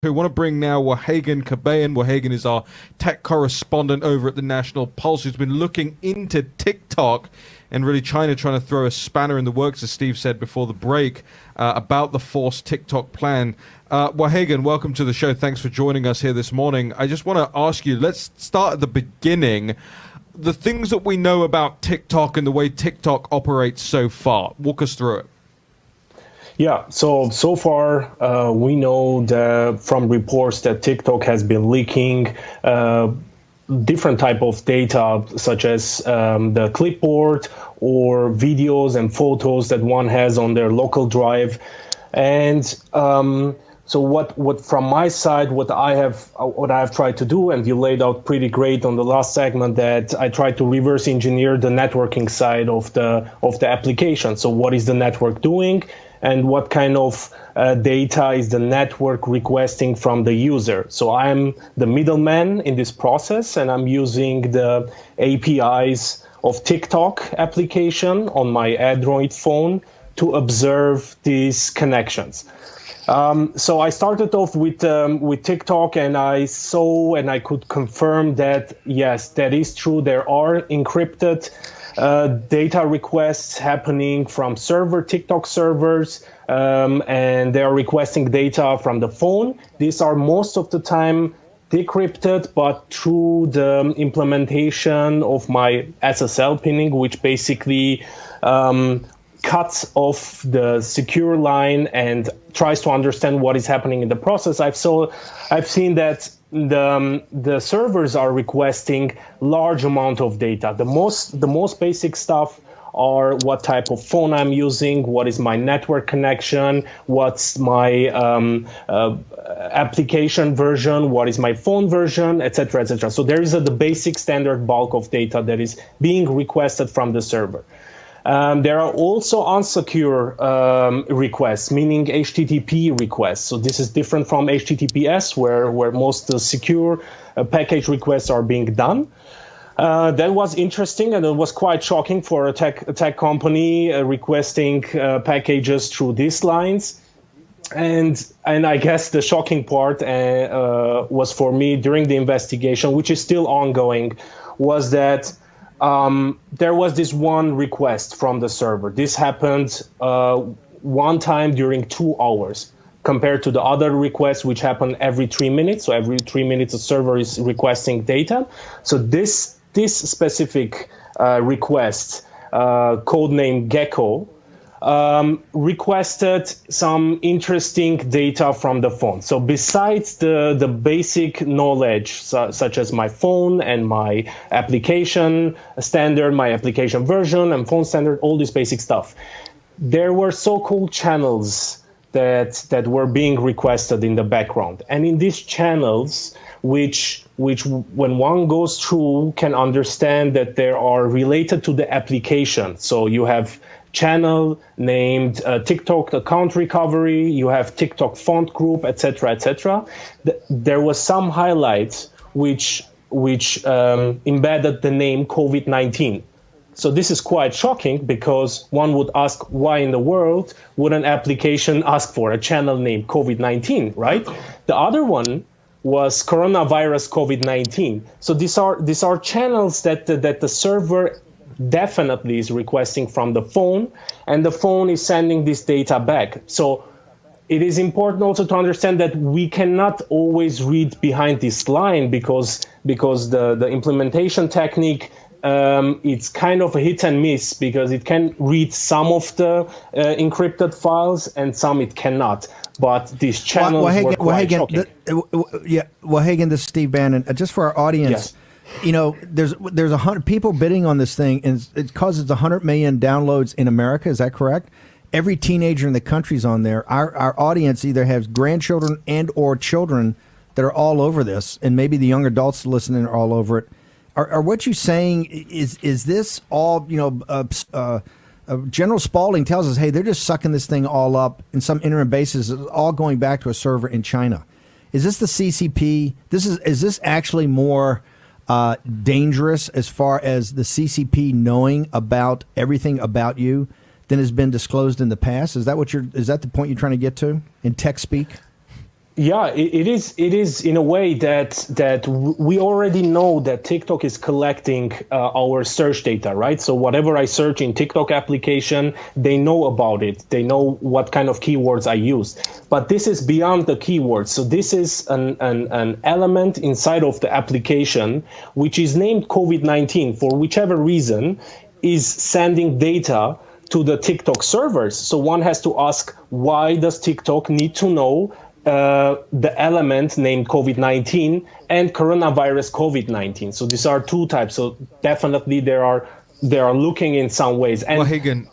We want to bring now Wahagen in. Wahagen is our tech correspondent over at the National Pulse, who's been looking into TikTok and really trying to throw a spanner in the works, as Steve said before the break, about the forced TikTok plan. Wahagen, welcome to the show. Thanks for joining us here this morning. I just want to ask you, let's start at the beginning. The things that we know about TikTok and the way TikTok operates so far. Walk us through it. Yeah, so far we know from reports that TikTok has been leaking different type of data, such as the clipboard or videos and photos that one has on their local drive. And so what from my side, what I have tried to do, and you laid out pretty great on the last segment, that I tried to reverse engineer the networking side of the application. So what is the network doing? And what kind of data is the network requesting from the user? So I'm the middleman in this process, and I'm using the APIs of TikTok application on my Android phone to observe these connections. So I started off with TikTok, and I saw and I could confirm that, yes, that is true. There are encrypted data requests happening from TikTok servers, and they are requesting data from the phone. These are most of the time decrypted, but through the implementation of my SSL pinning, which basically cuts off the secure line and tries to understand what is happening in the process. I've seen that the servers are requesting large amount of data. The most basic stuff are what type of phone I'm using, what is my network connection, what's my application version, what is my phone version, etc., etc. So there is the basic standard bulk of data that is being requested from the server. There are also unsecure requests, meaning HTTP requests. So this is different from HTTPS, where most secure package requests are being done. That was interesting, and it was quite shocking for a tech company requesting packages through these lines. And I guess the shocking part was for me during the investigation, which is still ongoing, was that there was this one request from the server. This happened one time during 2 hours, compared to the other requests, which happen every 3 minutes. So every 3 minutes, a server is requesting data. So this specific request, codename Gecko, requested some interesting data from the phone. So besides the basic knowledge, such as my phone and my application standard, my application version and phone standard, all this basic stuff, there were so-called channels that were being requested in the background. And in these channels, which when one goes through can understand that they are related to the application. So you have channel named TikTok account recovery, you have TikTok font group, etc., etc. There was some highlights which embedded the name COVID-19. So this is quite shocking, because one would ask, why in the world would an application ask for a channel named COVID-19, right? The other one was coronavirus COVID-19. So these are channels that the server definitely is requesting from the phone, and the phone is sending this data back. So it is important also to understand that we cannot always read behind this line, because the implementation technique, it's kind of a hit and miss, because it can read some of the encrypted files and some it cannot. But these channels were quite shocking. Wahagen, this is Steve Bannon. Just for our audience, yes. You know, there's 100 people bidding on this thing, and it causes 100 million downloads in America. Is that correct? Every teenager in the country's on there. Our audience either has grandchildren and or children that are all over this, and maybe the young adults listening are all over it. Are what you saying is this all, you know, General Spalding tells us, hey, they're just sucking this thing all up in some interim basis, all going back to a server in China. Is this the CCP? Is this actually more dangerous as far as the CCP knowing about everything about you than has been disclosed in the past? Is that the point you're trying to get to in tech speak? Yeah, it is in a way that we already know that TikTok is collecting our search data, right? So whatever I search in TikTok application, they know about it. They know what kind of keywords I use. But this is beyond the keywords. So this is an element inside of the application which is named COVID-19 for whichever reason is sending data to the TikTok servers. So one has to ask, why does TikTok need to know the element named COVID-19 and coronavirus COVID-19? So these are two types. So definitely they are looking in some ways. And Wahagen,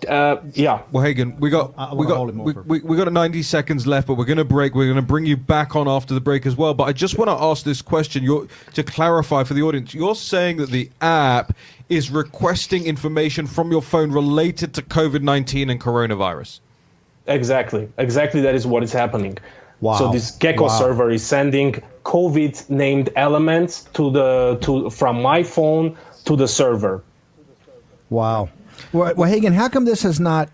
Wahagen, we got 90 seconds left, but we're going to break. We're going to bring you back on after the break as well. But I just want to ask this question to clarify for the audience. You're saying that the app is requesting information from your phone related to COVID-19 and coronavirus. Exactly. That is what is happening. Wow. So this Gecko server is sending COVID named elements from my phone to the server. Wow. Well, Hagen, how come this has not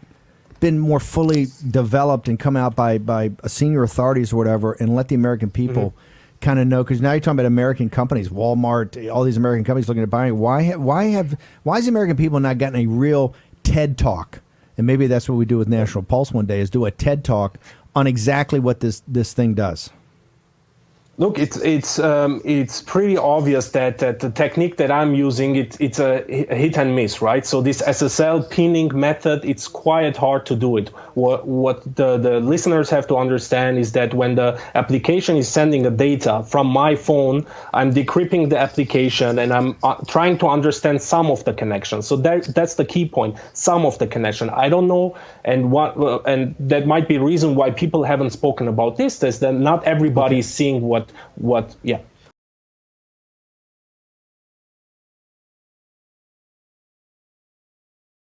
been more fully developed and come out by senior authorities or whatever and let the American people kind of know? Because now you're talking about American companies, Walmart, all these American companies looking at buying. Why has the American people not gotten a real TED Talk? And maybe that's what we do with National Pulse one day, is do a TED Talk on exactly what this thing does. Look, it's pretty obvious that the technique that I'm using, it's a hit and miss, right? So this SSL pinning method, it's quite hard to do it. What the listeners have to understand is that when the application is sending a data from my phone, I'm decrypting the application and I'm trying to understand some of the connection. So that's the key point, some of the connection. I don't know, and that might be a reason why people haven't spoken about this, is that not everybody is seeing what.